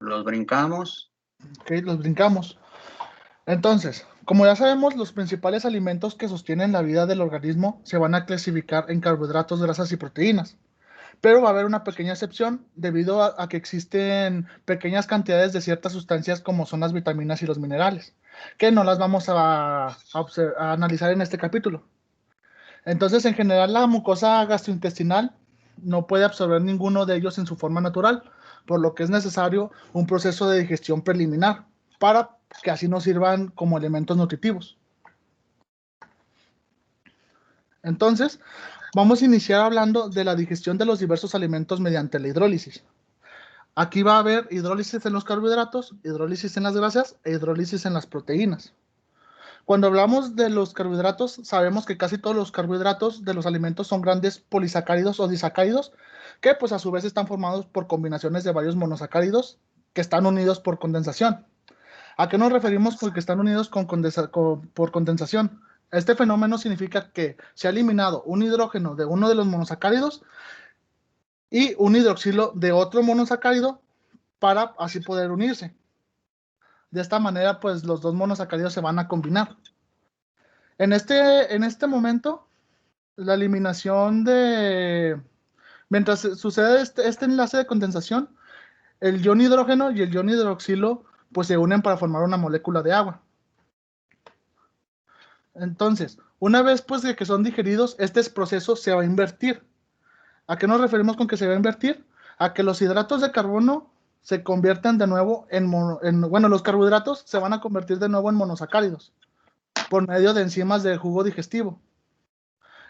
Los brincamos. Ok, los brincamos. Entonces, como ya sabemos, los principales alimentos que sostienen la vida del organismo se van a clasificar en carbohidratos, grasas y proteínas. Pero va a haber una pequeña excepción debido a que existen pequeñas cantidades de ciertas sustancias como son las vitaminas y los minerales, que no las vamos a analizar en este capítulo. Entonces, en general, la mucosa gastrointestinal no puede absorber ninguno de ellos en su forma natural, por lo que es necesario un proceso de digestión preliminar para que así nos sirvan como elementos nutritivos. Entonces, vamos a iniciar hablando de la digestión de los diversos alimentos mediante la hidrólisis. Aquí va a haber hidrólisis en los carbohidratos, hidrólisis en las grasas e hidrólisis en las proteínas. Cuando hablamos de los carbohidratos, sabemos que casi todos los carbohidratos de los alimentos son grandes polisacáridos o disacáridos, que pues a su vez están formados por combinaciones de varios monosacáridos que están unidos por condensación. ¿A qué nos referimos con que están unidos por condensación? Este fenómeno significa que se ha eliminado un hidrógeno de uno de los monosacáridos y un hidroxilo de otro monosacárido para así poder unirse. De esta manera, pues los dos monosacáridos se van a combinar. En este momento, la eliminación de... Mientras sucede este enlace de condensación, el ion hidrógeno y el ion hidroxilo pues se unen para formar una molécula de agua. Entonces, una vez pues de que son digeridos, este proceso se va a invertir. ¿A qué nos referimos con que se va a invertir? A que los hidratos de carbono se convierten de nuevo bueno, los carbohidratos se van a convertir de nuevo en monosacáridos por medio de enzimas del jugo digestivo.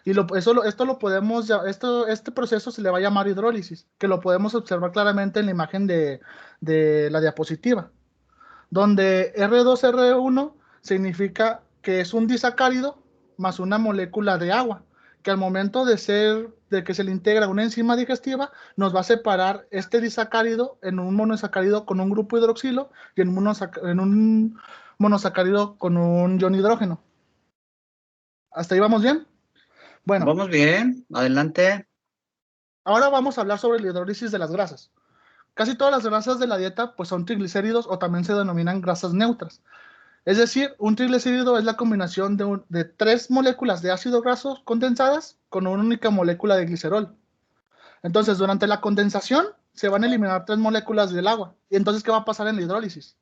Y este proceso se le va a llamar hidrólisis, que lo podemos observar claramente en la imagen de la diapositiva, donde R2R1 significa que es un disacárido más una molécula de agua, que al momento de que se le integra una enzima digestiva, nos va a separar este disacárido en un monosacárido con un grupo hidroxilo y en un monosacárido con un ion hidrógeno. ¿Hasta ahí vamos bien? Bueno. Vamos bien, adelante. Ahora vamos a hablar sobre la hidrólisis de las grasas. Casi todas las grasas de la dieta pues son triglicéridos o también se denominan grasas neutras. Es decir, un triglicérido es la combinación de 3 moléculas de ácido graso condensadas con una única molécula de glicerol. Entonces, durante la condensación se van a eliminar 3 moléculas del agua. ¿Y entonces qué va a pasar en la hidrólisis?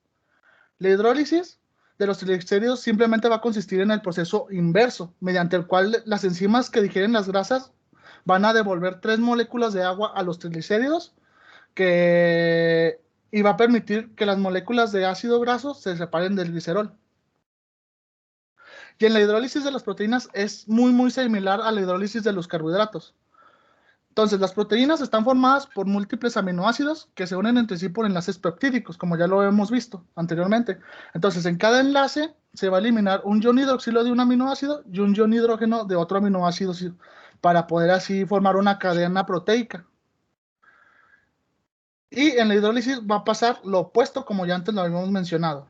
La hidrólisis de los triglicéridos simplemente va a consistir en el proceso inverso, mediante el cual las enzimas que digieren las grasas van a devolver 3 moléculas de agua a los triglicéridos y va a permitir que las moléculas de ácido graso se separen del glicerol. Y en la hidrólisis de las proteínas es muy similar a la hidrólisis de los carbohidratos. Entonces, las proteínas están formadas por múltiples aminoácidos que se unen entre sí por enlaces peptídicos, como ya lo hemos visto anteriormente. Entonces, en cada enlace se va a eliminar un ion hidroxilo de un aminoácido y un ion hidrógeno de otro aminoácido para poder así formar una cadena proteica. Y en la hidrólisis va a pasar lo opuesto, como ya antes lo habíamos mencionado.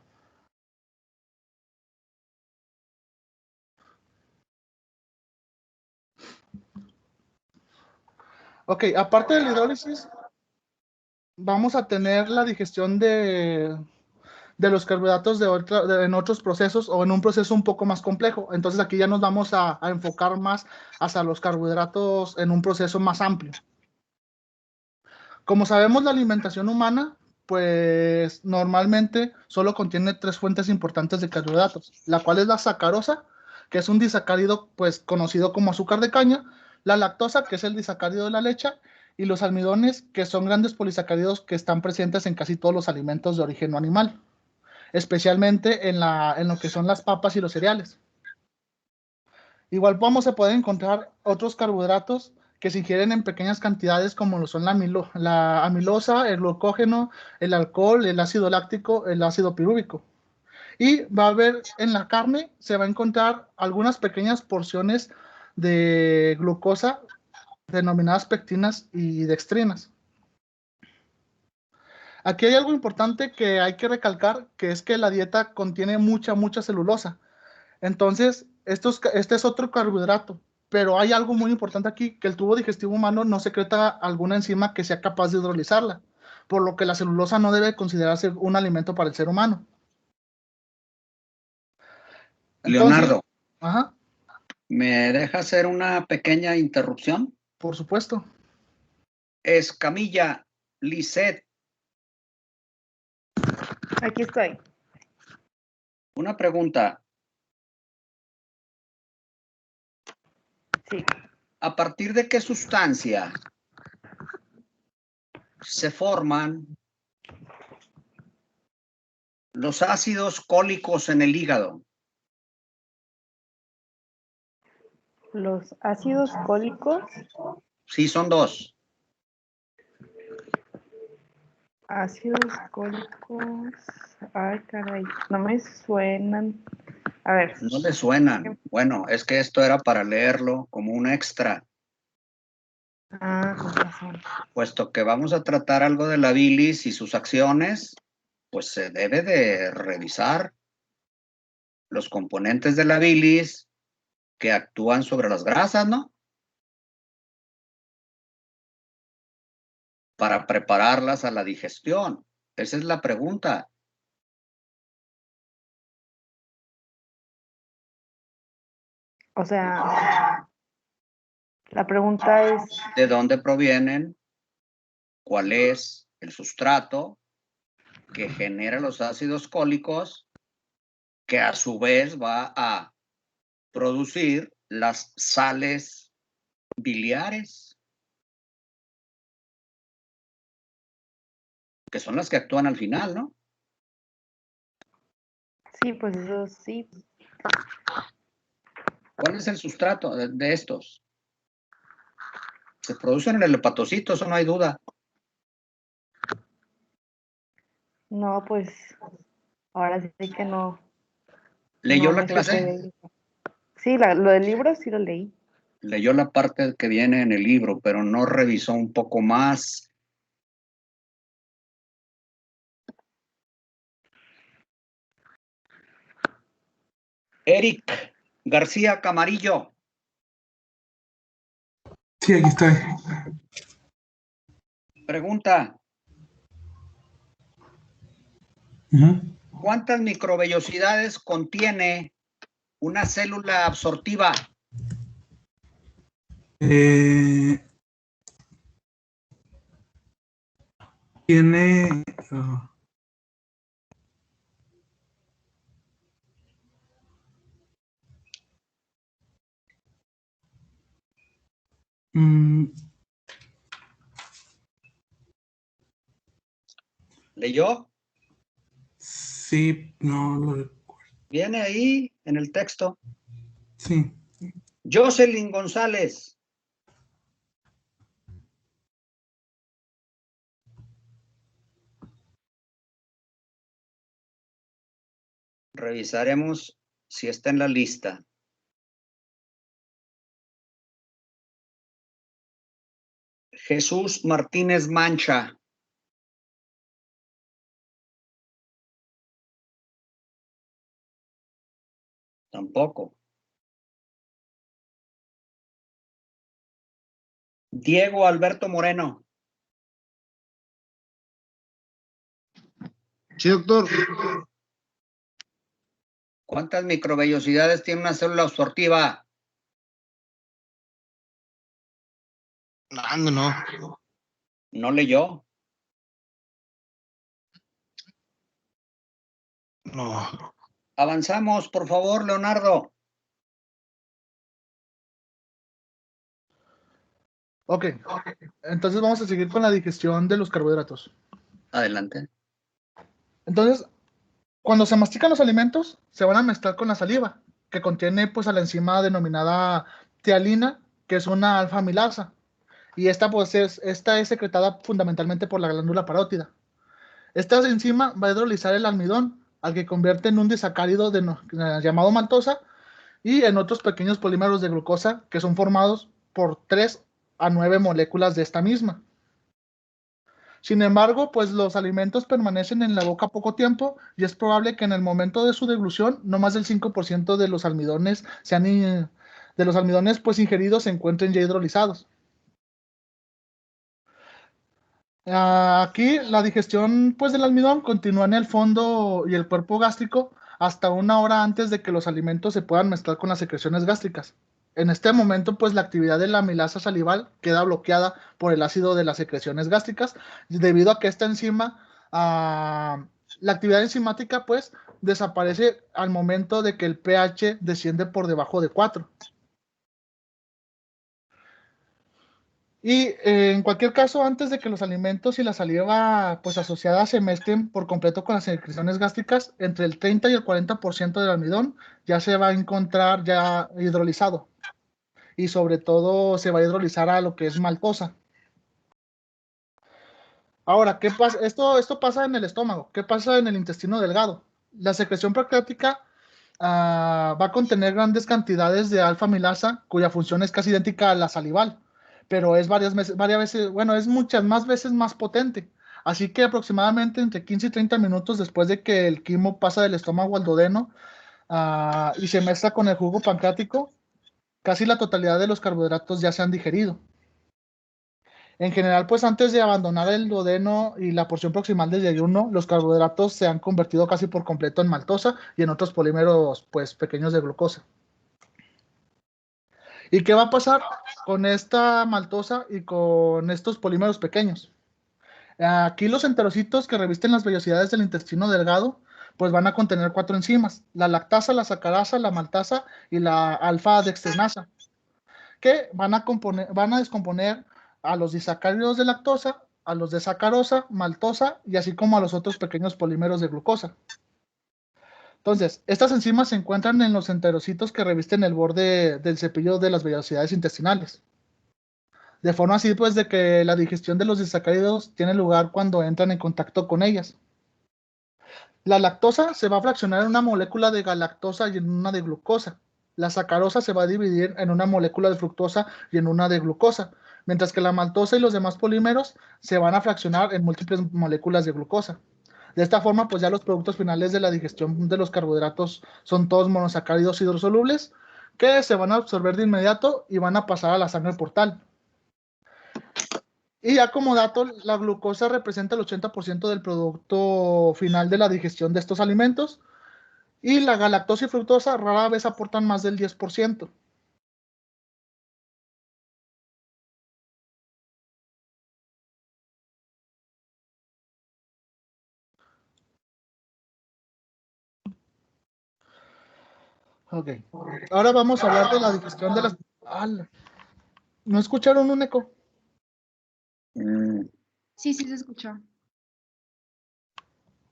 Ok, aparte de la hidrólisis, vamos a tener la digestión de los carbohidratos en otros procesos o en un proceso un poco más complejo. Entonces aquí ya nos vamos a enfocar más hacia los carbohidratos en un proceso más amplio. Como sabemos, la alimentación humana, pues normalmente solo contiene 3 fuentes importantes de carbohidratos, la cual es la sacarosa, que es un disacárido pues conocido como azúcar de caña, la lactosa, que es el disacárido de la leche, y los almidones, que son grandes polisacáridos que están presentes en casi todos los alimentos de origen no animal, especialmente en lo que son las papas y los cereales. Igual vamos a poder encontrar otros carbohidratos que se ingieren en pequeñas cantidades como lo son la amilosa, el glucógeno, el alcohol, el ácido láctico, el ácido pirúvico. Y va a haber en la carne, se va a encontrar algunas pequeñas porciones de glucosa denominadas pectinas y dextrinas. Aquí hay algo importante que hay que recalcar, que es que la dieta contiene mucha celulosa. Entonces, este es otro carbohidrato, pero hay algo muy importante aquí, que el tubo digestivo humano no secreta alguna enzima que sea capaz de hidrolizarla. por lo que la celulosa no debe considerarse un alimento para el ser humano. Entonces, Leonardo, ajá, ¿me deja hacer una pequeña interrupción? por supuesto. Escamilla, Lisette, Aquí estoy. una pregunta. Sí. ¿A partir de qué sustancia se forman los ácidos cólicos en el hígado? Los ácidos cólicos. Sí, son dos. Ácidos cólicos. Ay, caray. No me suenan. A ver. No le suenan. Bueno, es que esto era para leerlo como un extra, Ah, con razón. puesto que vamos a tratar algo de la bilis y sus acciones, pues se debe de revisar los componentes de la bilis que actúan sobre las grasas, ¿no? Para prepararlas a la digestión. Esa es la pregunta. O sea, la pregunta es, ¿De dónde provienen? ¿Cuál es el sustrato que genera los ácidos cólicos, que a su vez va a producir las sales biliares, que son las que actúan al final, ¿no? sí, pues eso sí. ¿Cuál es el sustrato de estos? Se producen en el hepatocito, eso no hay duda. No, pues ahora sí que no. ¿Leyó No la me clase? supe de eso. Sí, lo del libro sí lo leí. Leyó la parte que viene en el libro, pero no revisó un poco más. Eric García Camarillo. Sí, aquí estoy. Pregunta. Ujú. ¿Cuántas microvellosidades contiene una célula absortiva? Tiene mm, ¿Leyó? sí, no lo recuerdo. Viene ahí en el texto. Sí. Jocelyn González. Revisaremos si está en la lista. Jesús Martínez Mancha. Tampoco. Diego Alberto Moreno. Sí, doctor. ¿Cuántas microvellosidades tiene una célula absortiva? No. ¿No leyó? No. Avanzamos, por favor, Leonardo. Ok, entonces vamos a seguir con la digestión de los carbohidratos. Adelante. Entonces, cuando se mastican los alimentos, se van a mezclar con la saliva, que contiene pues a la enzima denominada tialina, que es una alfa amilasa. Y esta es secretada fundamentalmente por la glándula parótida. Esta enzima va a hidrolizar el almidón, al que convierte en un disacárido llamado maltosa y en otros pequeños polímeros de glucosa que son formados por 3 a 9 moléculas de esta misma. Sin embargo, pues los alimentos permanecen en la boca poco tiempo y es probable que en el momento de su deglución no más del 5% de los almidones pues ingeridos se encuentren ya hidrolizados. Aquí la digestión pues del almidón continúa en el fondo y el cuerpo gástrico hasta 1 hora antes de que los alimentos se puedan mezclar con las secreciones gástricas. En este momento pues la actividad de la amilasa salival queda bloqueada por el ácido de las secreciones gástricas debido a que esta enzima, la actividad enzimática pues desaparece al momento de que el pH desciende por debajo de 4. Y en cualquier caso, antes de que los alimentos y la saliva pues asociada se mezclen por completo con las secreciones gástricas, entre el 30 y el 40% del almidón ya se va a encontrar ya hidrolizado. Y sobre todo se va a hidrolizar a lo que es maltosa. Ahora, ¿qué pasa? Esto pasa en el estómago. ¿Qué pasa en el intestino delgado? La secreción pancreática va a contener grandes cantidades de alfa-amilasa, cuya función es casi idéntica a la salival, pero es varias veces, bueno, es muchas más veces más potente. Así que aproximadamente entre 15 y 30 minutos después de que el quimo pasa del estómago al duodeno y se mezcla con el jugo pancreático, casi la totalidad de los carbohidratos ya se han digerido. En general, pues antes de abandonar el duodeno y la porción proximal del ayuno, los carbohidratos se han convertido casi por completo en maltosa y en otros polímeros pues pequeños de glucosa. ¿Y qué va a pasar con esta maltosa y con estos polímeros pequeños? Aquí los enterocitos que revisten las vellosidades del intestino delgado pues van a contener 4 enzimas: la lactasa, la sacarasa, la maltasa y la alfa-dextrenasa, que van a descomponer a los disacáridos de lactosa, a los de sacarosa, maltosa y así como a los otros pequeños polímeros de glucosa. Entonces, estas enzimas se encuentran en los enterocitos que revisten el borde del cepillo de las vellosidades intestinales. De forma así, pues, de que la digestión de los disacáridos tiene lugar cuando entran en contacto con ellas. La lactosa se va a fraccionar en una molécula de galactosa y en una de glucosa. La sacarosa se va a dividir en una molécula de fructosa y en una de glucosa, mientras que la maltosa y los demás polímeros se van a fraccionar en múltiples moléculas de glucosa. De esta forma, pues ya los productos finales de la digestión de los carbohidratos son todos monosacáridos hidrosolubles que se van a absorber de inmediato y van a pasar a la sangre portal. Y ya como dato, la glucosa representa el 80% del producto final de la digestión de estos alimentos y la galactosa y fructosa rara vez aportan más del 10%. Ok. Ahora vamos a hablar de la digestión de las... ¡Hala! ¿No escucharon un eco? Sí, sí se escuchó.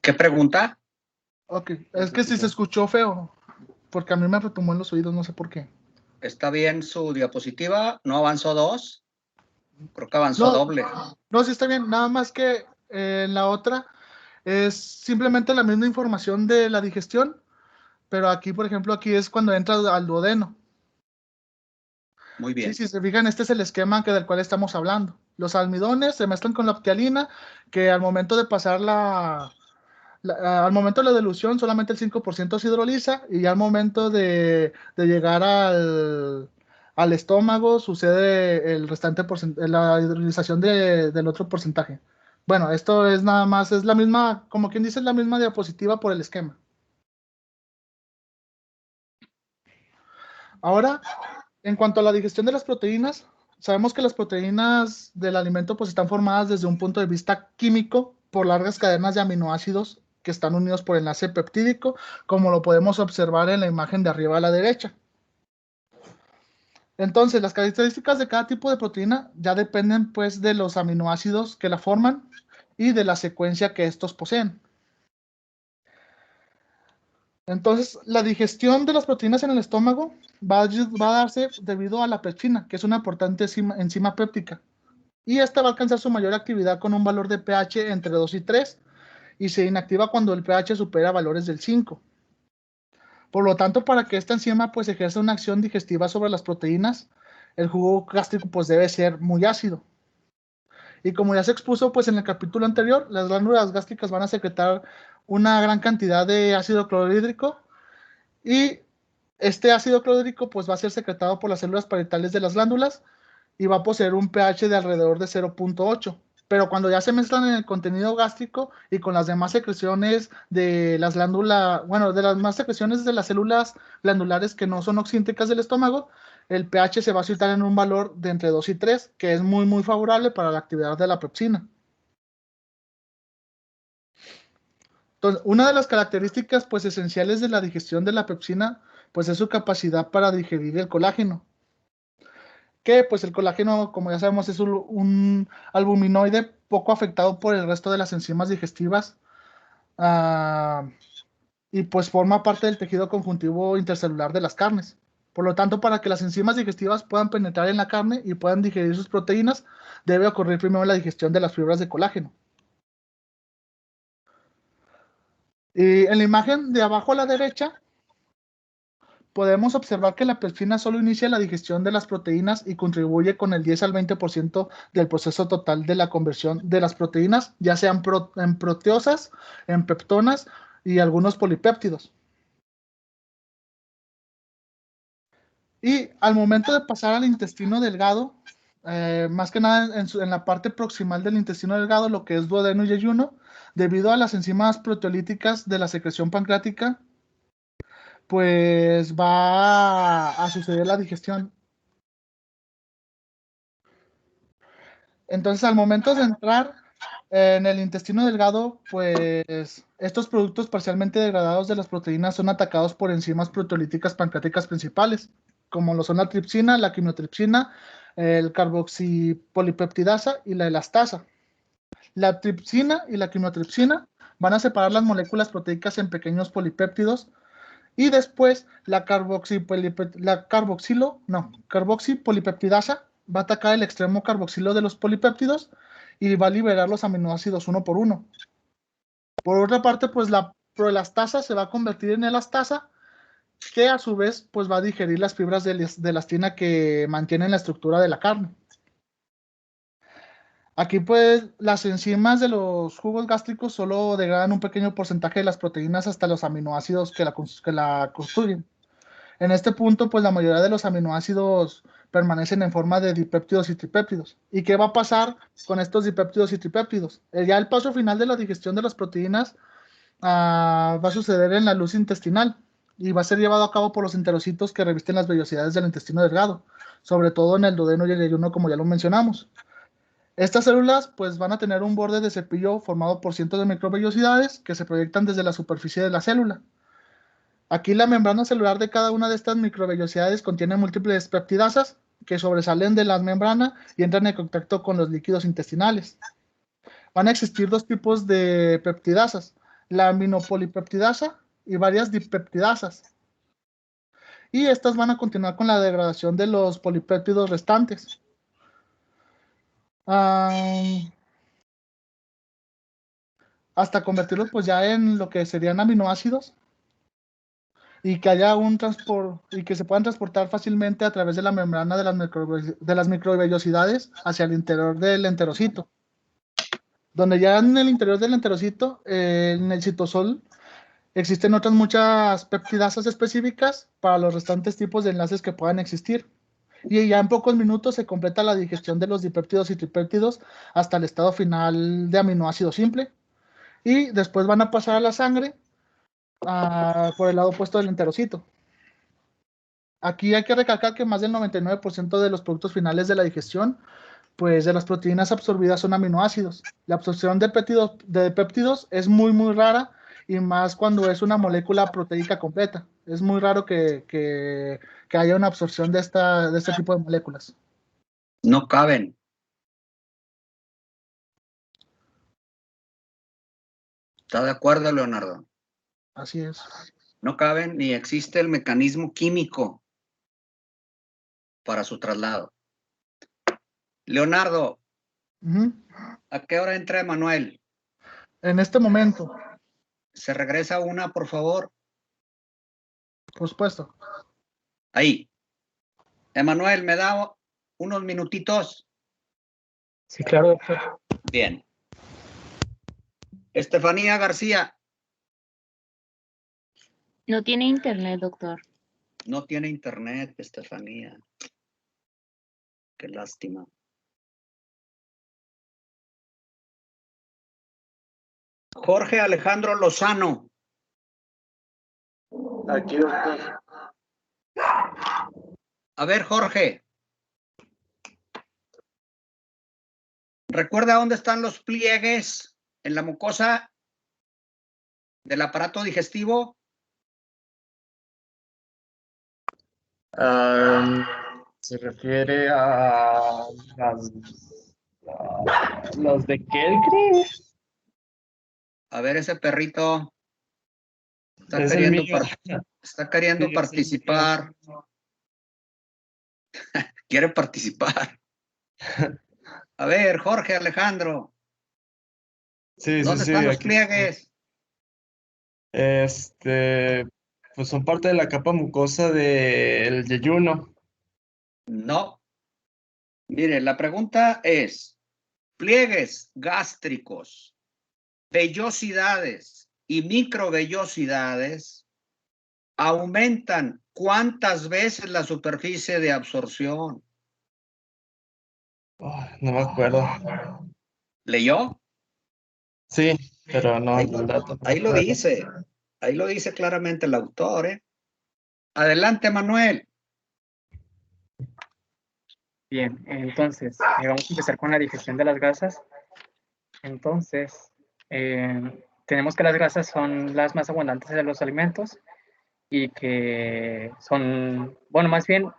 ¿Qué pregunta? Ok, es que sí se escuchó feo, porque a mí me retumbó en los oídos, no sé por qué. ¿Está bien su diapositiva? ¿No avanzó 2? Creo que avanzó No, doble. no, sí está bien, nada más que en la otra es simplemente la misma información de la digestión, pero aquí, por ejemplo, aquí es cuando entra al duodeno. Muy bien. Sí, si se fijan, este es el esquema del cual estamos hablando. Los almidones se mezclan con la ptialina, que al momento de pasar al momento de la dilución solamente el 5% se hidroliza y ya al momento de llegar al estómago sucede el restante la hidrolización del otro porcentaje. Bueno, esto es nada más, es la misma, como quien dice, es la misma diapositiva por el esquema. Ahora, en cuanto a la digestión de las proteínas, sabemos que las proteínas del alimento pues están formadas desde un punto de vista químico por largas cadenas de aminoácidos que están unidos por enlace peptídico, como lo podemos observar en la imagen de arriba a la derecha. Entonces, las características de cada tipo de proteína ya dependen pues de los aminoácidos que la forman y de la secuencia que estos poseen. Entonces, la digestión de las proteínas en el estómago va a darse debido a la pepsina, que es una importante enzima péptica. Y esta va a alcanzar su mayor actividad con un valor de pH entre 2 y 3 y se inactiva cuando el pH supera valores del 5. Por lo tanto, para que esta enzima pues ejerza una acción digestiva sobre las proteínas, el jugo gástrico pues debe ser muy ácido. Y como ya se expuso pues en el capítulo anterior, las glándulas gástricas van a secretar una gran cantidad de ácido clorhídrico y este ácido clorhídrico pues va a ser secretado por las células parietales de las glándulas y va a poseer un pH de alrededor de 0.8. Pero cuando ya se mezclan en el contenido gástrico y con las demás secreciones de las glándulas, bueno, de las demás secreciones de las células glandulares que no son oxínticas del estómago, el pH se va a situar en un valor de entre 2 y 3, que es muy, muy favorable para la actividad de la pepsina. Entonces, una de las características pues esenciales de la digestión de la pepsina pues es su capacidad para digerir el colágeno. Que pues el colágeno, como ya sabemos, es un albuminoide poco afectado por el resto de las enzimas digestivas, ah, y pues forma parte del tejido conjuntivo intercelular de las carnes. Por lo tanto, para que las enzimas digestivas puedan penetrar en la carne y puedan digerir sus proteínas, debe ocurrir primero la digestión de las fibras de colágeno. Y en la imagen de abajo a la derecha, podemos observar que la pepsina solo inicia la digestión de las proteínas y contribuye con el 10 al 20% del proceso total de la conversión de las proteínas, ya sean en proteosas, en peptonas y algunos polipéptidos. Y al momento de pasar al intestino delgado, más que nada en la parte proximal del intestino delgado, lo que es duodeno y yeyuno, debido a las enzimas proteolíticas de la secreción pancreática, pues va a suceder la digestión. Entonces, al momento de entrar en el intestino delgado, pues estos productos parcialmente degradados de las proteínas son atacados por enzimas proteolíticas pancreáticas principales, como lo son la tripsina, la quimiotripsina, el carboxipolipeptidasa y la elastasa. La tripsina y la quimiotripsina van a separar las moléculas proteicas en pequeños polipéptidos y después la carboxipolipeptidasa va a atacar el extremo carboxilo de los polipéptidos y va a liberar los aminoácidos uno por uno. Por otra parte, pues la proelastasa se va a convertir en elastasa, que a su vez pues va a digerir las fibras de elastina que mantienen la estructura de la carne. Aquí pues las enzimas de los jugos gástricos solo degradan un pequeño porcentaje de las proteínas hasta los aminoácidos que la construyen. En este punto, pues la mayoría de los aminoácidos permanecen en forma de dipéptidos y tripéptidos. ¿Y qué va a pasar con estos dipéptidos y tripéptidos? Ya el paso final de la digestión de las proteínas va a suceder en la luz intestinal y va a ser llevado a cabo por los enterocitos que revisten las vellosidades del intestino delgado, sobre todo en el duodeno y el yeyuno, como ya lo mencionamos. Estas células pues van a tener un borde de cepillo formado por cientos de microvellosidades que se proyectan desde la superficie de la célula. Aquí la membrana celular de cada una de estas microvellosidades contiene múltiples peptidasas que sobresalen de la membrana y entran en contacto con los líquidos intestinales. Van a existir dos tipos de peptidasas, la aminopolipeptidasa y varias dipeptidasas. Y estas van a continuar con la degradación de los polipéptidos restantes. Hasta convertirlos pues ya en lo que serían aminoácidos y que haya un transporte y que se puedan transportar fácilmente a través de la membrana de las microvellosidades hacia el interior del enterocito. Donde ya en el interior del enterocito, en el citosol, existen otras muchas peptidasas específicas para los restantes tipos de enlaces que puedan existir. Y ya en pocos minutos se completa la digestión de los dipéptidos y tripéptidos hasta el estado final de aminoácido simple. Y después van a pasar a la sangre por el lado opuesto del enterocito. Aquí hay que recalcar que más del 99% de los productos finales de la digestión, pues de las proteínas absorbidas son aminoácidos. La absorción de péptidos es muy, muy rara y más cuando es una molécula proteica completa. Es muy raro que haya una absorción de este tipo de moléculas. No caben. ¿Está de acuerdo, Leonardo? Así es. No caben ni existe el mecanismo químico para su traslado. Leonardo, ¿a qué hora entra Emanuel? En este momento, ¿Se regresa una, por favor? por supuesto. Ahí. Emanuel, ¿me da unos minutitos? Sí, claro, doctor. Bien. Estefanía García. No tiene internet, doctor. No tiene internet, Estefanía. Qué lástima. Jorge Alejandro Lozano. Aquí, doctor. A ver, Jorge. ¿Recuerda dónde están los pliegues en la mucosa del aparato digestivo? Se refiere a los de Kelkri. A ver, ese perrito está Es el queriendo, mío. está queriendo Sí, es el participar. mío. Quiere participar. A ver, Jorge Alejandro, Sí, ¿dónde están los aquí. pliegues? Pues son parte de la capa mucosa del yeyuno. No. Mire, la pregunta es, pliegues gástricos, vellosidades y microvellosidades aumentan ¿cuántas veces la superficie de absorción? No me acuerdo. ¿Leyó? Sí, pero no, Ahí, el dato no me ahí lo acuerdo. dice. Ahí lo dice claramente el autor, ¿eh? Adelante, Manuel. Bien, entonces, vamos a empezar con la digestión de las grasas. Entonces, tenemos que las grasas son las más abundantes de los alimentos y que son, bueno, más bien,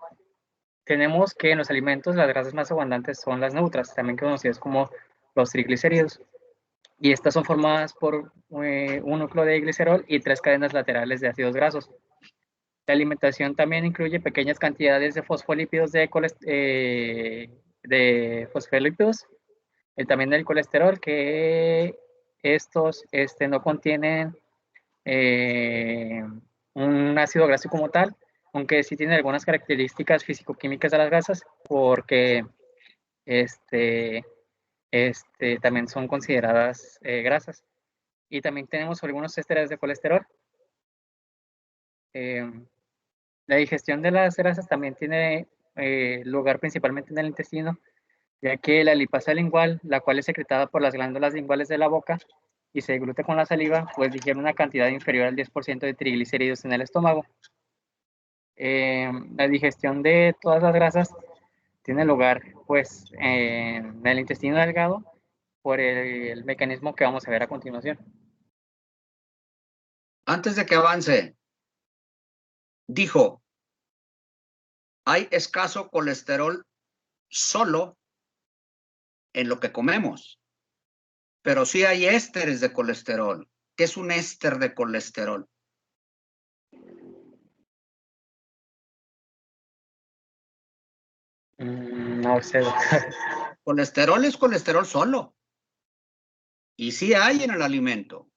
tenemos que en los alimentos las grasas más abundantes son las neutras, también conocidas como los triglicéridos. Y estas son formadas por un núcleo de glicerol y 3 cadenas laterales de ácidos grasos. La alimentación también incluye pequeñas cantidades de fosfolípidos de fosfolípidos, también el colesterol, que estos no contienen un ácido graso como tal, aunque sí tienen algunas características físico-químicas de las grasas, porque también son consideradas grasas. Y también tenemos algunos ésteres de colesterol. La digestión de las grasas también tiene lugar principalmente en el intestino, ya que la lipasa lingual, la cual es secretada por las glándulas linguales de la boca y se deglute con la saliva, pues digiere una cantidad inferior al 10% de triglicéridos en el estómago. La digestión de todas las grasas tiene lugar pues en el intestino delgado por el mecanismo que vamos a ver a continuación. Antes de que avance, dijo, hay escaso colesterol solo en lo que comemos, pero sí hay ésteres de colesterol. ¿Qué es un éster de colesterol? No sé. Colesterol es colesterol solo. Y sí hay en el alimento,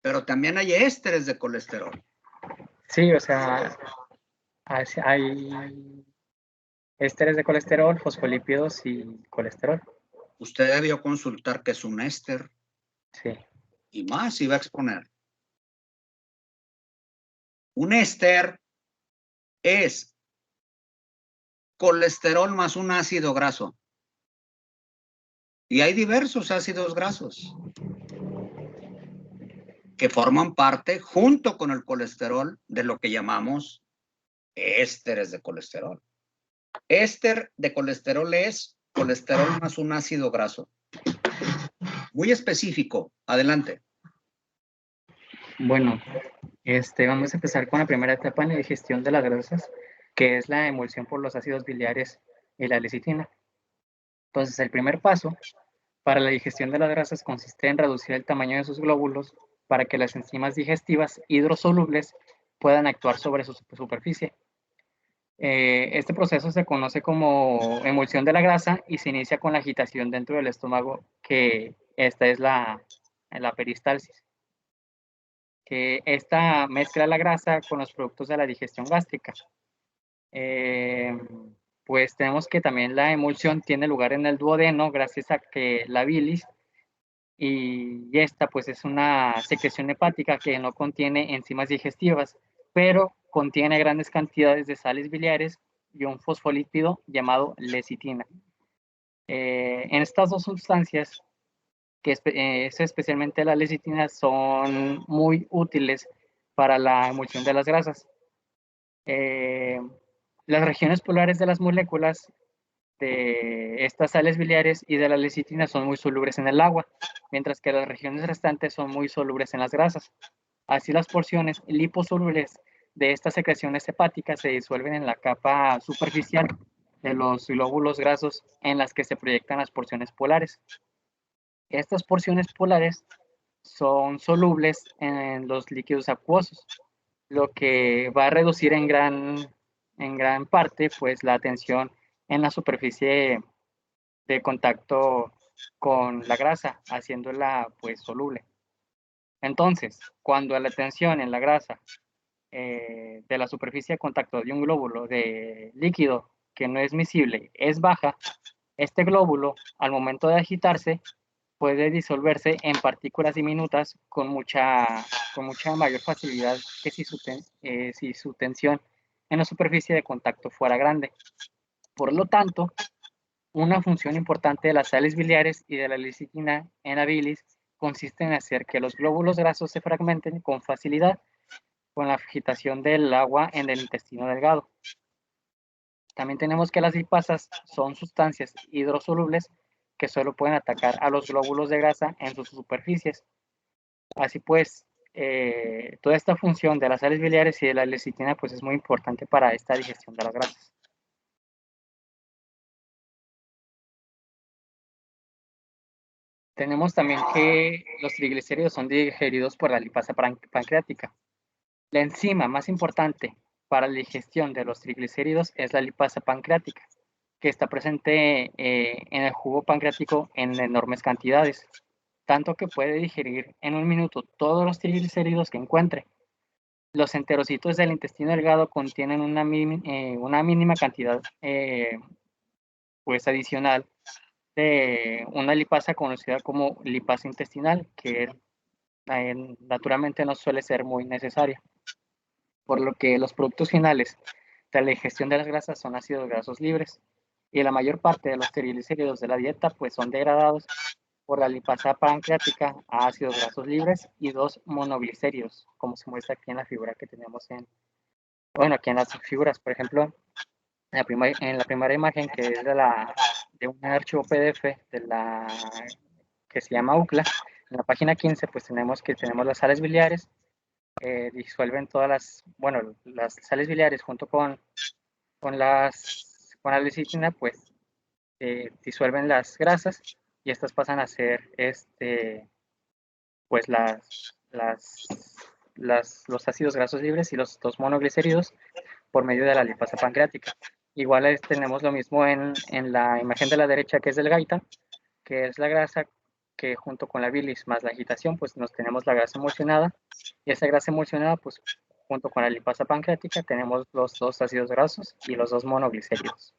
pero también hay ésteres de colesterol. Sí, o sea, hay ésteres de colesterol, fosfolípidos y colesterol. Usted debió consultar qué es un éster Sí. y más iba a exponer. Un éster es colesterol más un ácido graso. Y hay diversos ácidos grasos que forman parte, junto con el colesterol, de lo que llamamos ésteres de colesterol. Éster de colesterol es colesterol más un ácido graso. Muy específico. Adelante. Bueno, vamos a empezar con la primera etapa en la digestión de las grasas, que es la emulsión por los ácidos biliares y la lecitina. Entonces, el primer paso para la digestión de las grasas consiste en reducir el tamaño de sus glóbulos para que las enzimas digestivas hidrosolubles puedan actuar sobre su superficie. Este proceso se conoce como emulsión de la grasa y se inicia con la agitación dentro del estómago, que esta es la peristalsis, que esta mezcla la grasa con los productos de la digestión gástrica. Pues tenemos que también la emulsión tiene lugar en el duodeno gracias a que la bilis y esta pues es una secreción hepática que no contiene enzimas digestivas, pero contiene grandes cantidades de sales biliares y un fosfolípido llamado lecitina. En estas dos sustancias que especialmente la lecitina, son muy útiles para la emulsión de las grasas. Las regiones polares de las moléculas de estas sales biliares y de la lecitina son muy solubles en el agua, mientras que las regiones restantes son muy solubles en las grasas. Así, las porciones liposolubles de estas secreciones hepáticas se disuelven en la capa superficial de los glóbulos grasos en las que se proyectan las porciones polares. Estas porciones polares son solubles en los líquidos acuosos, lo que va a reducir en gran parte pues, la tensión en la superficie de contacto con la grasa, haciéndola pues soluble. Entonces, cuando la tensión en la grasa de la superficie de contacto de un glóbulo de líquido que no es miscible es baja, este glóbulo, al momento de agitarse, puede disolverse en partículas diminutas con mucha mayor facilidad que si su tensión en la superficie de contacto fuera grande. Por lo tanto, una función importante de las sales biliares y de la lecitina en la bilis consiste en hacer que los glóbulos grasos se fragmenten con facilidad con la agitación del agua en el intestino delgado. También tenemos que las lipasas son sustancias hidrosolubles que solo pueden atacar a los glóbulos de grasa en sus superficies. Así pues, toda esta función de las sales biliares y de la lecitina pues es muy importante para esta digestión de las grasas. Tenemos también que los triglicéridos son digeridos por la lipasa pancreática. La enzima más importante para la digestión de los triglicéridos es la lipasa pancreática, que está presente en el jugo pancreático en enormes cantidades, tanto que puede digerir en un minuto todos los triglicéridos que encuentre. Los enterocitos del intestino delgado contienen una mínima cantidad pues adicional de una lipasa conocida como lipasa intestinal, que naturalmente no suele ser muy necesaria, por lo que los productos finales de la digestión de las grasas son ácidos grasos libres, y la mayor parte de los triglicéridos de la dieta pues son degradados por la lipasa pancreática a ácidos grasos libres y 2 monoglicéridos, como se muestra aquí en la figura que tenemos aquí en las figuras. Por ejemplo, en la primera imagen, que es de un archivo PDF que se llama UCLA, en la página 15 pues tenemos las sales biliares, disuelven las sales biliares junto con la lecitina, pues disuelven las grasas y estas pasan a ser pues los ácidos grasos libres y los 2 monoglicéridos por medio de la lipasa pancreática. Igual tenemos lo mismo en la imagen de la derecha, que es del gaita, que es la grasa que junto con la bilis más la agitación, pues tenemos la grasa emulsionada, y esa grasa emulsionada, pues junto con la lipasa pancreática, tenemos los 2 ácidos grasos y los 2 monoglicéridos.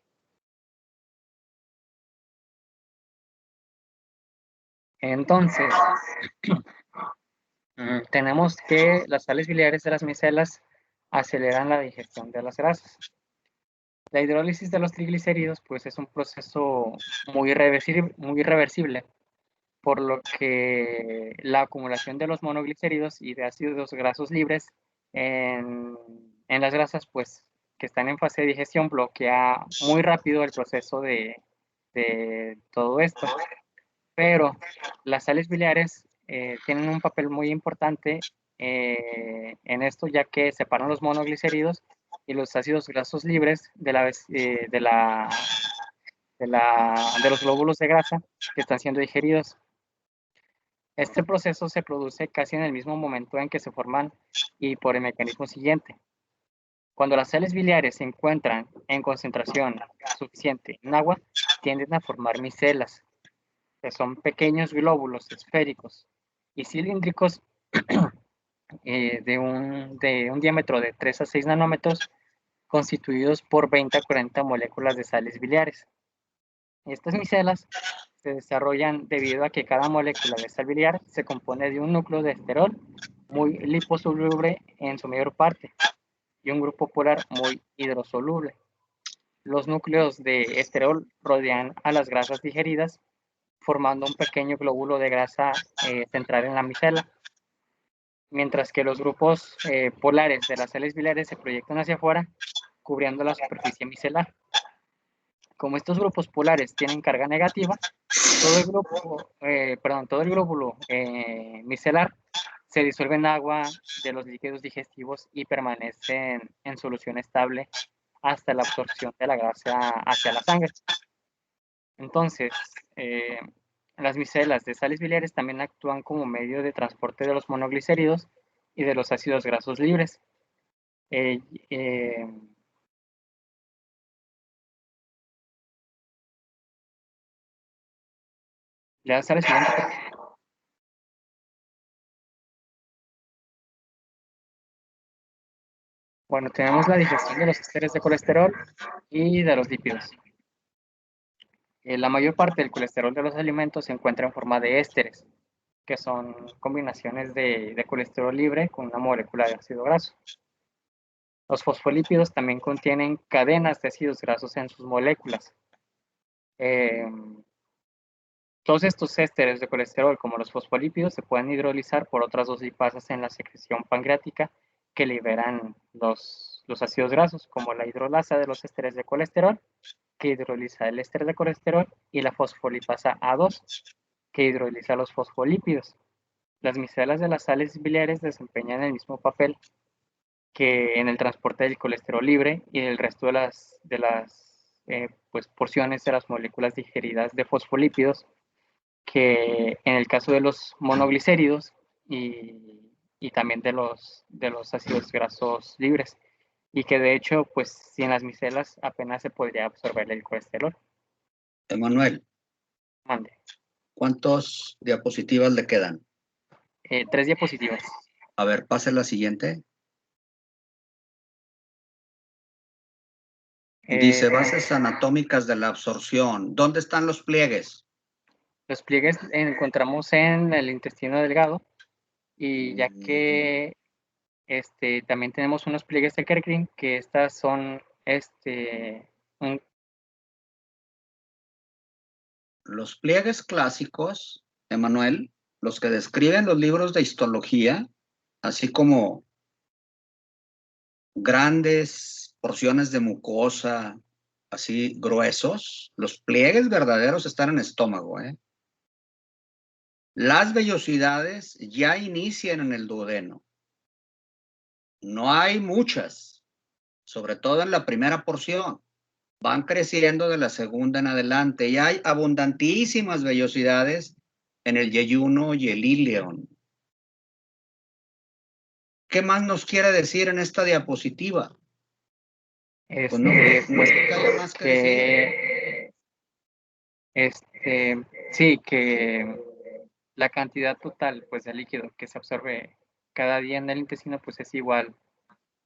Entonces, tenemos que las sales biliares de las micelas aceleran la digestión de las grasas. La hidrólisis de los triglicéridos pues es un proceso muy irreversible, por lo que la acumulación de los monoglicéridos y de ácidos grasos libres en las grasas pues que están en fase de digestión bloquea muy rápido el proceso de todo esto. Pero las sales biliares tienen un papel muy importante en esto, ya que separan los monoglicéridos y los ácidos grasos libres de los glóbulos de grasa que están siendo digeridos. Este proceso se produce casi en el mismo momento en que se forman y por el mecanismo siguiente. Cuando las sales biliares se encuentran en concentración suficiente en agua, tienden a formar micelas, que son pequeños glóbulos esféricos y cilíndricos de un diámetro de 3 a 6 nanómetros, constituidos por 20 a 40 moléculas de sales biliares. Estas micelas se desarrollan debido a que cada molécula de sal biliar se compone de un núcleo de esterol muy liposoluble en su mayor parte y un grupo polar muy hidrosoluble. Los núcleos de esterol rodean a las grasas digeridas formando un pequeño glóbulo de grasa central en la micela, mientras que los grupos polares de las sales biliares se proyectan hacia afuera, cubriendo la superficie micelar. Como estos grupos polares tienen carga negativa, todo el glóbulo micelar se disuelve en agua de los líquidos digestivos y permanece en solución estable hasta la absorción de la grasa hacia la sangre. Entonces, las micelas de sales biliares también actúan como medio de transporte de los monoglicéridos y de los ácidos grasos libres. ¿Le das a la siguiente? Bueno, tenemos la digestión de los ésteres de colesterol y de los lípidos. La mayor parte del colesterol de los alimentos se encuentra en forma de ésteres, que son combinaciones de colesterol libre con una molécula de ácido graso. Los fosfolípidos también contienen cadenas de ácidos grasos en sus moléculas. Todos estos ésteres de colesterol, como los fosfolípidos, se pueden hidrolizar por otras dos lipasas en la secreción pancreática que liberan los ácidos grasos, como la hidrolasa de los ésteres de colesterol, que hidroliza el éster de colesterol, y la fosfolipasa A2, que hidroliza los fosfolípidos. Las micelas de las sales biliares desempeñan el mismo papel que en el transporte del colesterol libre y del resto de las porciones de las moléculas digeridas de fosfolípidos, que en el caso de los monoglicéridos y también de los ácidos grasos libres, y que de hecho, pues sin las micelas apenas se podría absorber el colesterol. Emanuel, Mande. ¿cuántas diapositivas le quedan? 3 diapositivas. A ver, pase la siguiente. Dice bases anatómicas de la absorción. ¿Dónde están los pliegues? Los pliegues encontramos en el intestino delgado, y ya que también tenemos unos pliegues de Kerkring, que estas son los pliegues clásicos, Emanuel, los que describen los libros de histología, así como grandes porciones de mucosa, así gruesos, los pliegues verdaderos están en el estómago, ¿eh? Las vellosidades ya inician en el duodeno. No hay muchas, sobre todo en la primera porción. Van creciendo de la segunda en adelante y hay abundantísimas vellosidades en el yeyuno y el ileón. ¿Qué más nos quiere decir en esta diapositiva? Pues no creo que haya más que decir. Sí, que la cantidad total pues de líquido que se absorbe cada día en el intestino pues es igual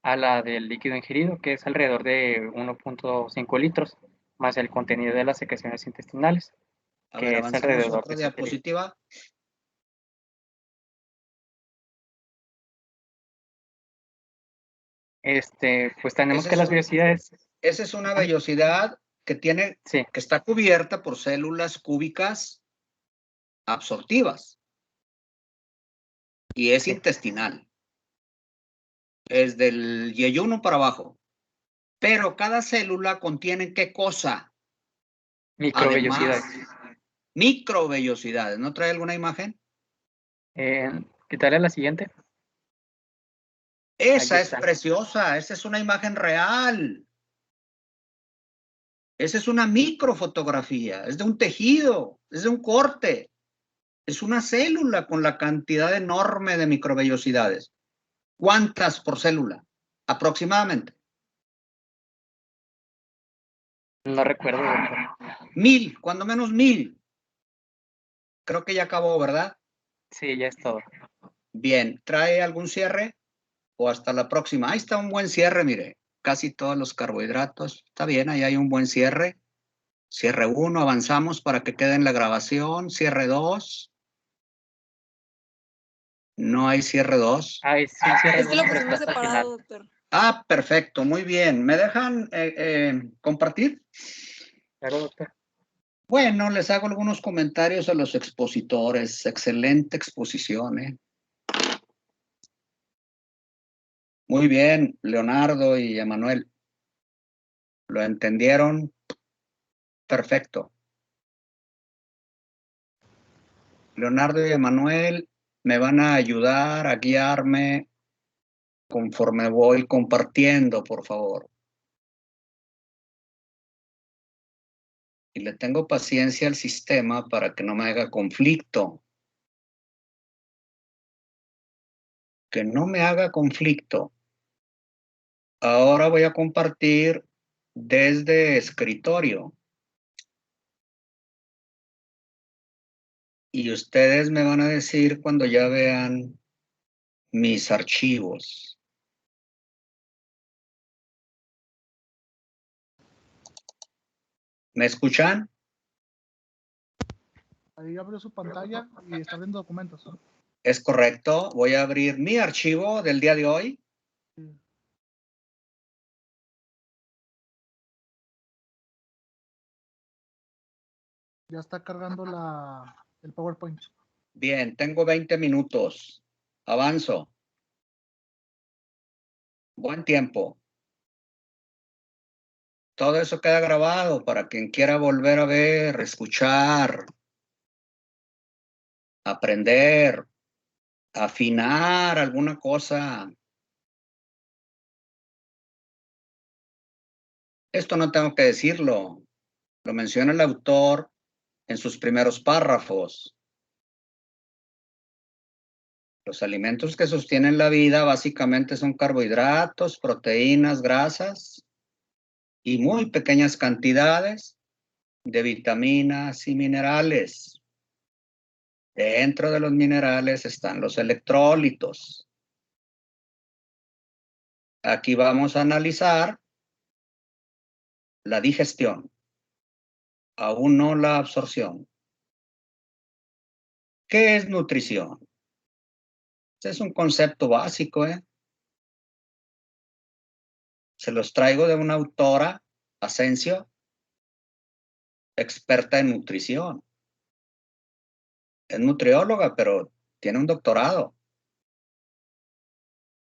a la del líquido ingerido, que es alrededor de 1.5 litros, más el contenido de las secreciones intestinales, que es alrededor otra de diapositiva. Pues tenemos que las vellosidades. Esa es una vellosidad que tiene, sí, que está cubierta por células cúbicas absortivas y es intestinal. Es del yeyuno para abajo. Pero cada célula contiene ¿qué cosa? Microvellosidades. Microvellosidades. ¿No trae alguna imagen? Quitarle la siguiente. Esa es preciosa. Esa es una imagen real. Esa es una microfotografía. Es de un tejido. Es de un corte. Es una célula con la cantidad enorme de microvellosidades. ¿Cuántas por célula? Aproximadamente. No recuerdo. 1000, cuando menos 1000. Creo que ya acabó, ¿verdad? Sí, ya es todo. Bien, ¿trae algún cierre? O hasta la próxima. Ahí está un buen cierre, mire. Casi todos los carbohidratos. Está bien, ahí hay un buen cierre. Cierre 1, avanzamos para que quede en la grabación. Cierre 2. No hay cierre 2. Sí, cierre es que lo pusimos separado, doctor. Ah, perfecto, muy bien. ¿Me dejan compartir? Claro, doctor. Bueno, les hago algunos comentarios a los expositores. Excelente exposición, ¿eh? Muy bien, Leonardo y Emanuel. ¿Lo entendieron? Perfecto. Leonardo y Emanuel me van a ayudar a guiarme conforme voy compartiendo, por favor. Y le tengo paciencia al sistema para que no me haga conflicto. Que no me haga conflicto. Ahora voy a compartir desde escritorio. Y ustedes me van a decir cuando ya vean mis archivos. ¿Me escuchan? Ahí abrió su pantalla y está abriendo documentos. Es correcto. Voy a abrir mi archivo del día de hoy. Sí. Ya está cargando el PowerPoint. Bien, tengo 20 minutos. Avanzo. Buen tiempo. Todo eso queda grabado para quien quiera volver a ver, escuchar, aprender, afinar alguna cosa. Esto no tengo que decirlo. Lo menciona el autor en sus primeros párrafos. Los alimentos que sostienen la vida básicamente son carbohidratos, proteínas, grasas y muy pequeñas cantidades de vitaminas y minerales. Dentro de los minerales están los electrolitos. Aquí vamos a analizar la digestión, aún no la absorción. ¿Qué es nutrición? Este es un concepto básico, ¿eh? Se los traigo de una autora, Asensio, experta en nutrición. Es nutrióloga, pero tiene un doctorado.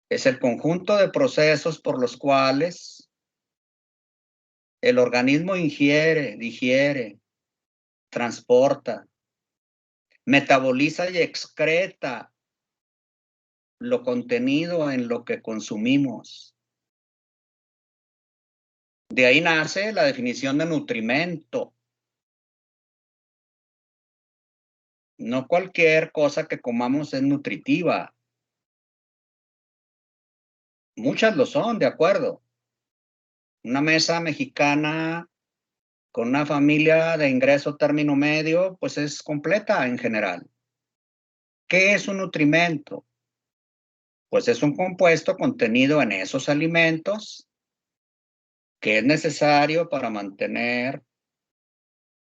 Es el conjunto de procesos por los cuales el organismo ingiere, digiere, transporta, metaboliza y excreta lo contenido en lo que consumimos. De ahí nace la definición de nutrimento. No cualquier cosa que comamos es nutritiva. Muchas lo son, de acuerdo. Una mesa mexicana con una familia de ingreso término medio, pues es completa en general. ¿Qué es un nutrimento? Pues es un compuesto contenido en esos alimentos que es necesario para mantener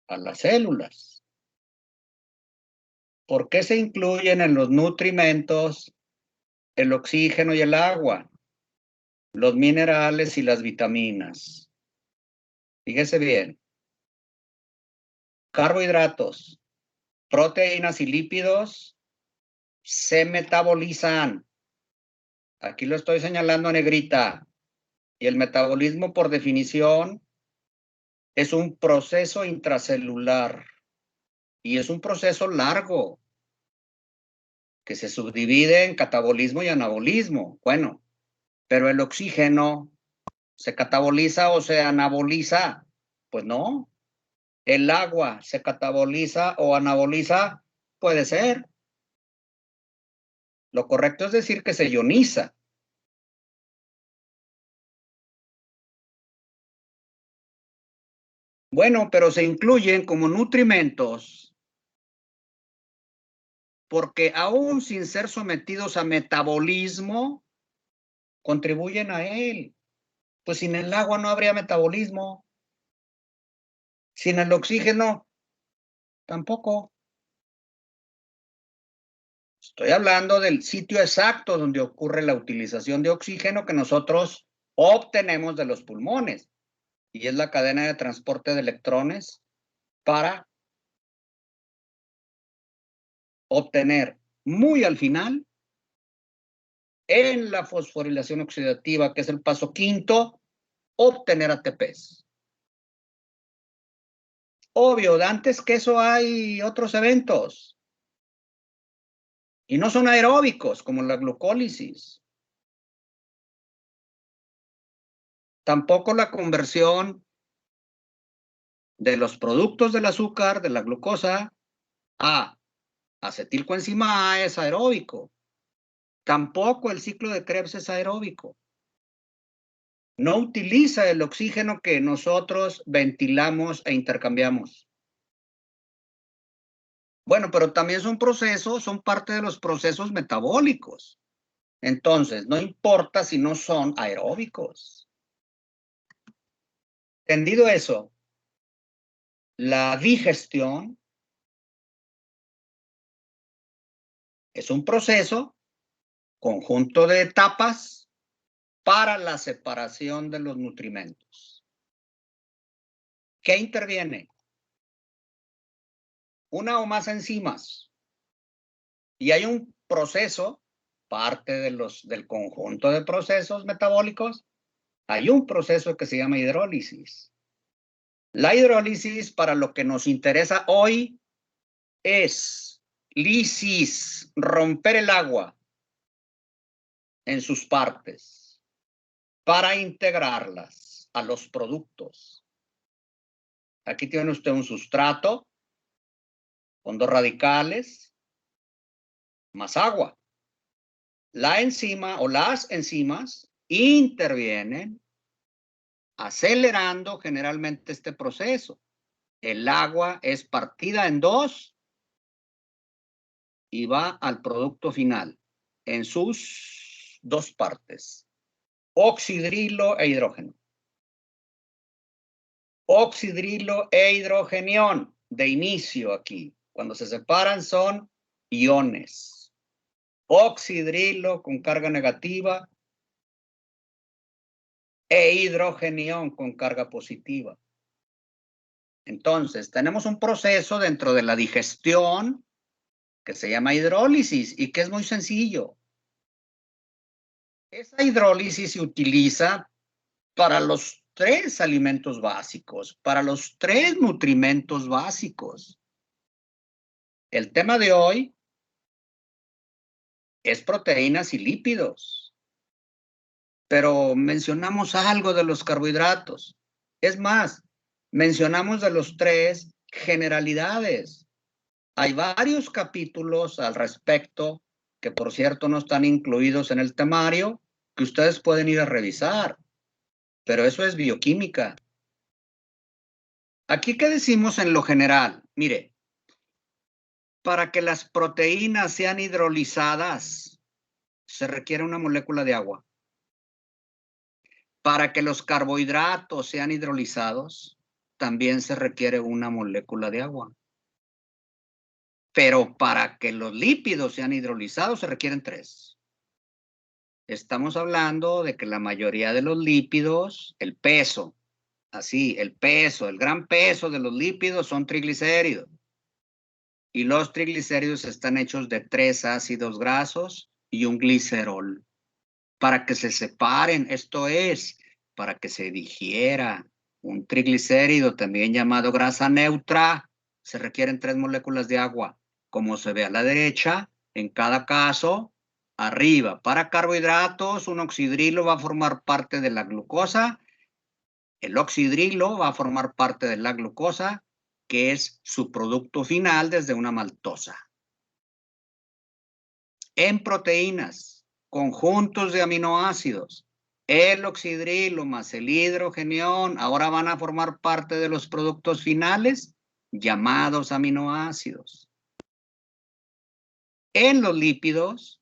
a las células. ¿Por qué se incluyen en los nutrimentos el oxígeno y el agua, los minerales y las vitaminas? Fíjese bien. Carbohidratos, proteínas y lípidos se metabolizan. Aquí lo estoy señalando en negrita. Y el metabolismo, por definición, es un proceso intracelular. Y es un proceso largo que se subdivide en catabolismo y anabolismo. Bueno, pero el oxígeno se cataboliza o se anaboliza. Pues no. El agua se cataboliza o anaboliza. Puede ser. Lo correcto es decir que se ioniza. Bueno, pero se incluyen como nutrimentos porque aún sin ser sometidos a metabolismo, contribuyen a él. Pues sin el agua no habría metabolismo. Sin el oxígeno, tampoco. Estoy hablando del sitio exacto donde ocurre la utilización de oxígeno que nosotros obtenemos de los pulmones. Y es la cadena de transporte de electrones para obtener muy al final, en la fosforilación oxidativa, que es el paso quinto, obtener ATPs. Obvio, antes que eso hay otros eventos. Y no son aeróbicos, como la glucólisis. Tampoco la conversión de los productos del azúcar, de la glucosa, a acetilcoenzima A es aeróbico. Tampoco el ciclo de Krebs es aeróbico. No utiliza el oxígeno que nosotros ventilamos e intercambiamos. Bueno, pero también son procesos, son parte de los procesos metabólicos. Entonces, no importa si no son aeróbicos. Entendido eso, la digestión es un proceso, conjunto de etapas para la separación de los nutrimentos. ¿Qué interviene? Una o más enzimas. Y hay un proceso, parte del conjunto de procesos metabólicos, hay un proceso que se llama hidrólisis. La hidrólisis, para lo que nos interesa hoy, es lisis, romper el agua en sus partes para integrarlas a los productos. Aquí tiene usted un sustrato con dos radicales más agua. La enzima o las enzimas intervienen acelerando generalmente este proceso. El agua es partida en dos y va al producto final en sus dos partes, oxidrilo e hidrógeno. Oxidrilo e hidrogenión de inicio aquí. Cuando se separan son iones. Oxidrilo con carga negativa e hidrogenión con carga positiva. Entonces, tenemos un proceso dentro de la digestión que se llama hidrólisis y que es muy sencillo. Esa hidrólisis se utiliza para los 3 alimentos básicos, para los 3 nutrimentos básicos. El tema de hoy es proteínas y lípidos, pero mencionamos algo de los carbohidratos. Es más, mencionamos de los 3 generalidades. Hay varios capítulos al respecto que, por cierto, no están incluidos en el temario, que ustedes pueden ir a revisar. Pero eso es bioquímica. Aquí, ¿qué decimos en lo general? Mire, para que las proteínas sean hidrolizadas, se requiere una molécula de agua. Para que los carbohidratos sean hidrolizados, también se requiere una molécula de agua. Pero para que los lípidos sean hidrolizados, se requieren 3. Estamos hablando de que la mayoría de los lípidos, el peso, así, el gran peso de los lípidos son triglicéridos. Y los triglicéridos están hechos de 3 ácidos grasos y un glicerol. Para que se separen, esto es, para que se digiera un triglicérido, también llamado grasa neutra, se requieren 3 moléculas de agua. Como se ve a la derecha, en cada caso, arriba, para carbohidratos, un oxidrilo va a formar parte de la glucosa. El oxidrilo va a formar parte de la glucosa, que es su producto final desde una maltosa. En proteínas, conjuntos de aminoácidos, el oxidrilo más el hidrogenión ahora van a formar parte de los productos finales llamados aminoácidos. En los lípidos,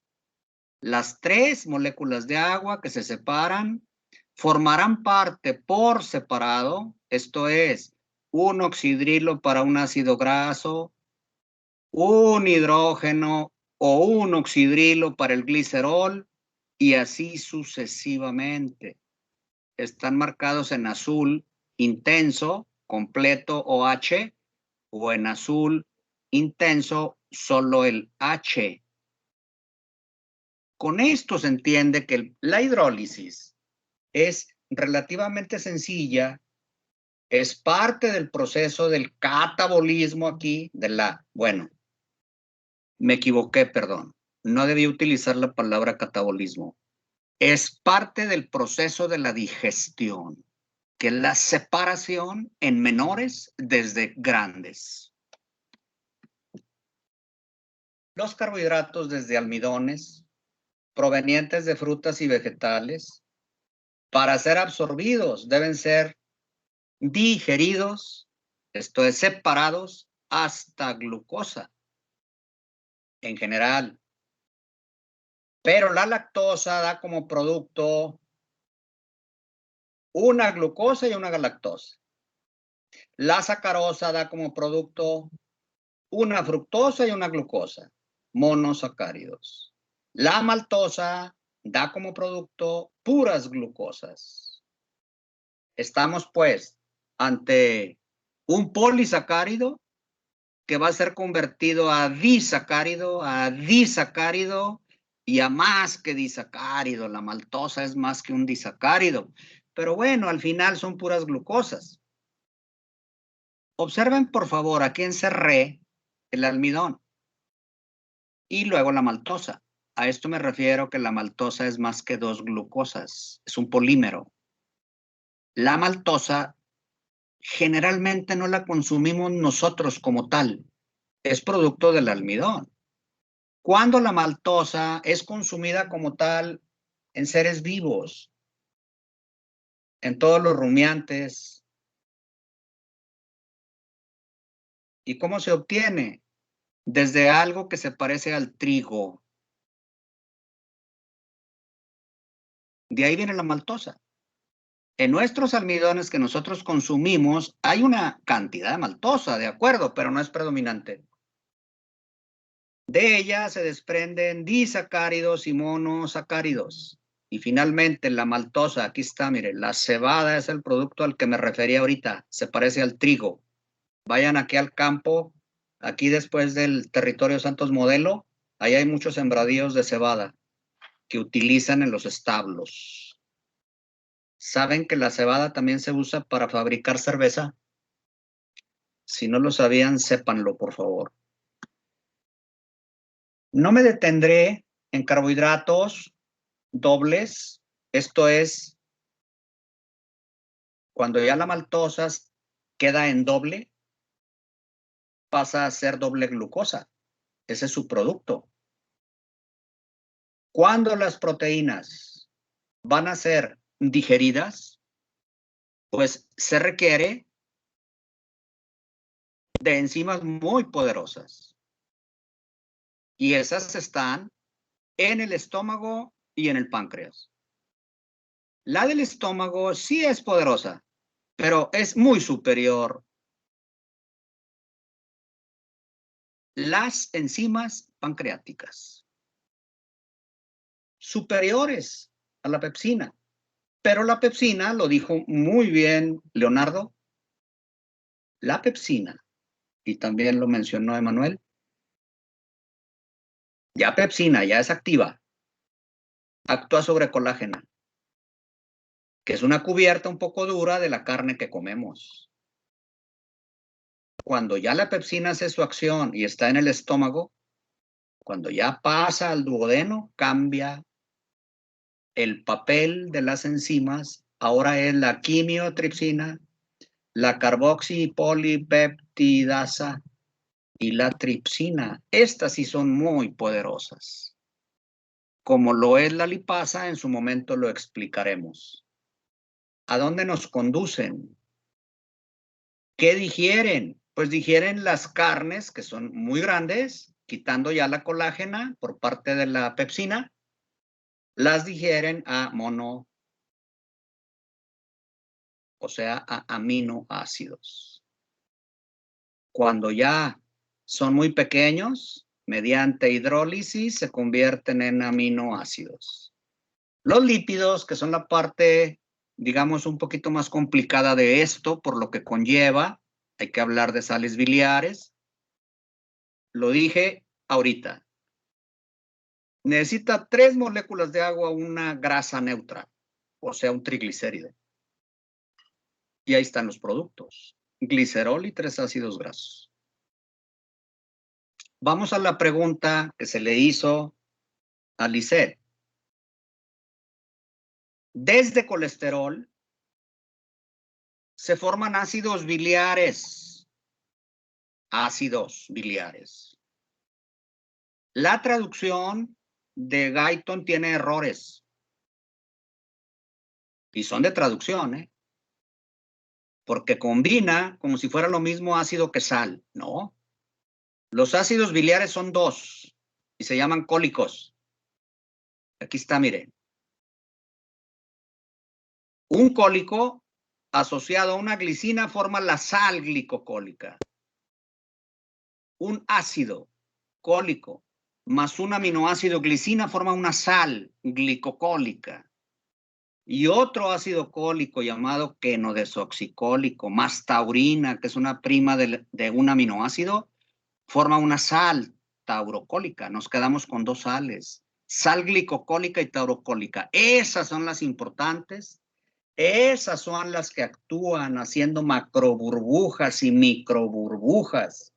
las 3 moléculas de agua que se separan formarán parte por separado, esto es, un oxidrilo para un ácido graso, un hidrógeno o un oxidrilo para el glicerol y así sucesivamente. Están marcados en azul intenso, completo OH, o en azul intenso solo el H. Con esto se entiende que la hidrólisis es relativamente sencilla, es parte del proceso del catabolismo aquí, bueno, me equivoqué, perdón, no debí utilizar la palabra catabolismo. Es parte del proceso de la digestión, que es la separación en menores desde grandes. Los carbohidratos desde almidones, provenientes de frutas y vegetales, para ser absorbidos deben ser digeridos, esto es, separados hasta glucosa en general. Pero la lactosa da como producto una glucosa y una galactosa. La sacarosa da como producto una fructosa y una glucosa, monosacáridos. La maltosa da como producto puras glucosas. Estamos pues ante un polisacárido que va a ser convertido a disacárido y a más que disacárido. La maltosa es más que un disacárido. Pero bueno, al final son puras glucosas. Observen, por favor, aquí encerré el almidón y luego la maltosa. A esto me refiero que la maltosa es más que dos glucosas, es un polímero. La maltosa generalmente no la consumimos nosotros como tal, es producto del almidón. Cuando la maltosa es consumida como tal en seres vivos, en todos los rumiantes. ¿Y cómo se obtiene? Desde algo que se parece al trigo. De ahí viene la maltosa. En nuestros almidones que nosotros consumimos hay una cantidad de maltosa, de acuerdo, pero no es predominante. De ella se desprenden disacáridos y monosacáridos. Y finalmente la maltosa, aquí está, mire, la cebada es el producto al que me refería ahorita, se parece al trigo. Vayan aquí al campo, aquí después del territorio Santos Modelo, ahí hay muchos sembradíos de cebada que utilizan en los establos. ¿Saben que la cebada también se usa para fabricar cerveza? Si no lo sabían, sépanlo, por favor. No me detendré en carbohidratos dobles, esto es, cuando ya la maltosa queda en doble, pasa a ser doble glucosa. Ese es su producto. Cuando las proteínas van a ser digeridas, pues se requiere de enzimas muy poderosas. Y esas están en el estómago y en el páncreas. La del estómago sí es poderosa, pero es muy superior. Las enzimas pancreáticas, superiores a la pepsina. Pero la pepsina, lo dijo muy bien Leonardo, la pepsina, y también lo mencionó Emanuel, ya pepsina, ya es activa, actúa sobre colágeno, que es una cubierta un poco dura de la carne que comemos. Cuando ya la pepsina hace su acción y está en el estómago, cuando ya pasa al duodeno, cambia el papel de las enzimas. Ahora es la quimiotripsina, la carboxipolipeptidasa y la tripsina. Estas sí son muy poderosas. Como lo es la lipasa, en su momento lo explicaremos. ¿A dónde nos conducen? ¿Qué digieren? Pues digieren las carnes, que son muy grandes, quitando ya la colágena por parte de la pepsina, las digieren a mono, o sea, a aminoácidos. Cuando ya son muy pequeños, mediante hidrólisis se convierten en aminoácidos. Los lípidos, que son la parte, digamos, un poquito más complicada de esto, por lo que conlleva, hay que hablar de sales biliares. Lo dije ahorita. Necesita 3 moléculas de agua, una grasa neutra, o sea, un triglicérido. Y ahí están los productos. Glicerol y 3 ácidos grasos. Vamos a la pregunta que se le hizo a Lisette. Desde colesterol se forman ácidos biliares. Ácidos biliares. La traducción de Guyton tiene errores. Y son de traducción, ¿eh? Porque combina como si fuera lo mismo ácido que sal. No. Los ácidos biliares son 2 y se llaman cólicos. Aquí está, miren. Un cólico asociado a una glicina forma la sal glicocólica. Un ácido cólico más un aminoácido glicina forma una sal glicocólica. Y otro ácido cólico llamado quenodesoxicólico más taurina, que es una prima de un aminoácido, forma una sal taurocólica. Nos quedamos con 2 sales. Sal glicocólica y taurocólica. Esas son las importantes. Esas son las que actúan haciendo macroburbujas y microburbujas.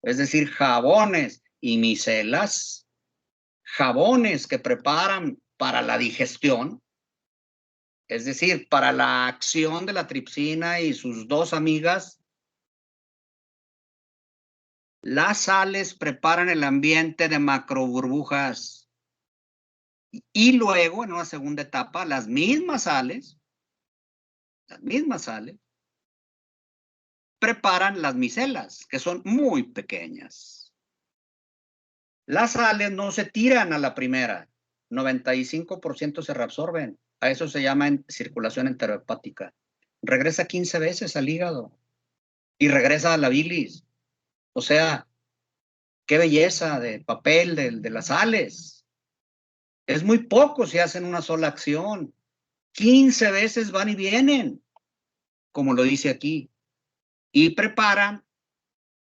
Es decir, jabones y micelas. Jabones que preparan para la digestión. Es decir, para la acción de la tripsina y sus 2 amigas. Las sales preparan el ambiente de macroburbujas. Y luego, en una segunda etapa, las mismas sales preparan las micelas, que son muy pequeñas. Las sales no se tiran a la primera, 95% se reabsorben. A eso se llama circulación enterohepática. Regresa 15 veces al hígado y regresa a la bilis. O sea, qué belleza de papel de las sales. Es muy poco si hacen una sola acción. 15 veces van y vienen, como lo dice aquí. Y preparan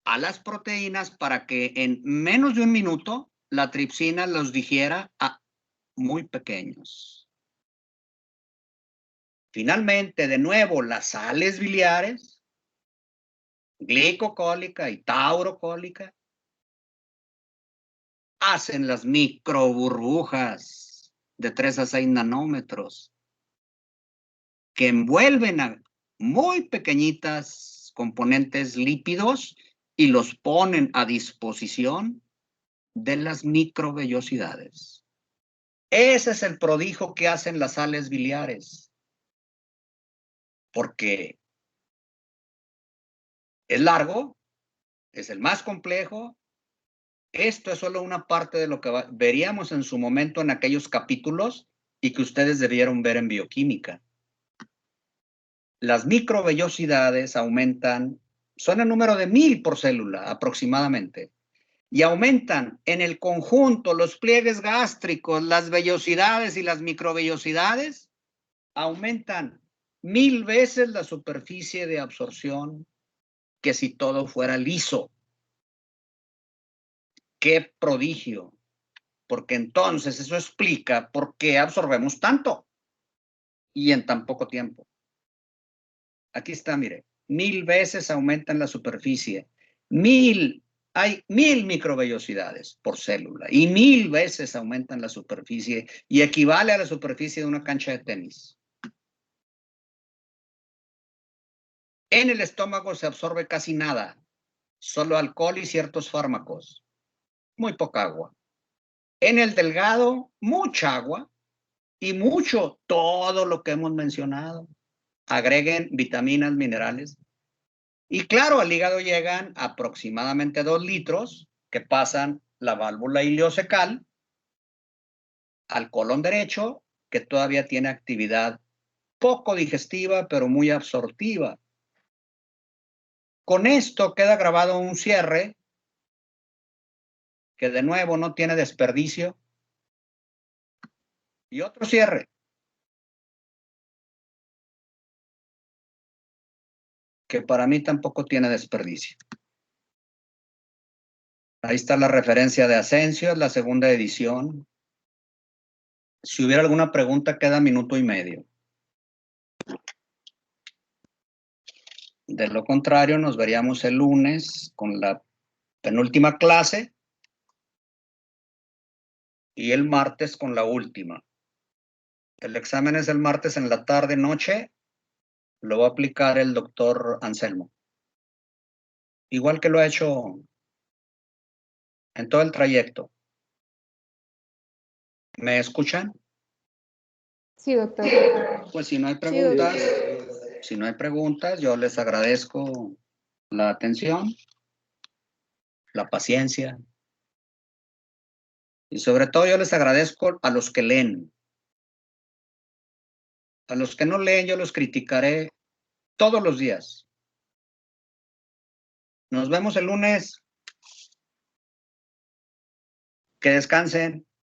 a las proteínas para que en menos de un minuto la tripsina los digiera a muy pequeños. Finalmente, de nuevo, las sales biliares, glicocólica y taurocólica, hacen las microburbujas de 3 a 6 nanómetros que envuelven a muy pequeñitas componentes lípidos y los ponen a disposición de las microvellosidades. Ese es el prodigio que hacen las sales biliares. Porque es largo, es el más complejo. Esto es solo una parte de lo que veríamos en su momento en aquellos capítulos y que ustedes debieron ver en bioquímica. Las microvellosidades aumentan, son el número de 1000 por célula aproximadamente, y aumentan en el conjunto los pliegues gástricos, las vellosidades y las microvellosidades, aumentan 1000 veces la superficie de absorción que si todo fuera liso. ¡Qué prodigio! Porque entonces eso explica por qué absorbemos tanto y en tan poco tiempo. Aquí está, mire, 1000 veces aumentan la superficie. Hay 1000 microvellosidades por célula y 1000 veces aumentan la superficie y equivale a la superficie de una cancha de tenis. En el estómago se absorbe casi nada, solo alcohol y ciertos fármacos. Muy poca agua. En el delgado, mucha agua y mucho todo lo que hemos mencionado. Agreguen vitaminas, minerales. Y claro, al hígado llegan aproximadamente 2 litros que pasan la válvula ileocecal al colon derecho, que todavía tiene actividad poco digestiva, pero muy absortiva. Con esto queda grabado un cierre que de nuevo no tiene desperdicio. Y otro cierre que para mí tampoco tiene desperdicio. Ahí está la referencia de Asensio, es la segunda edición. Si hubiera alguna pregunta, queda minuto y medio. De lo contrario, nos veríamos el lunes con la penúltima clase y el martes con la última. El examen es el martes en la tarde, noche. Lo va a aplicar el doctor Anselmo. Igual que lo ha hecho en todo el trayecto. ¿Me escuchan? Sí, doctor. Pues si no hay Sí, preguntas, doctor. si no hay preguntas, yo les agradezco la atención, la paciencia. Y sobre todo yo les agradezco a los que leen. A los que no leen, yo los criticaré todos los días. Nos vemos el lunes. Que descansen.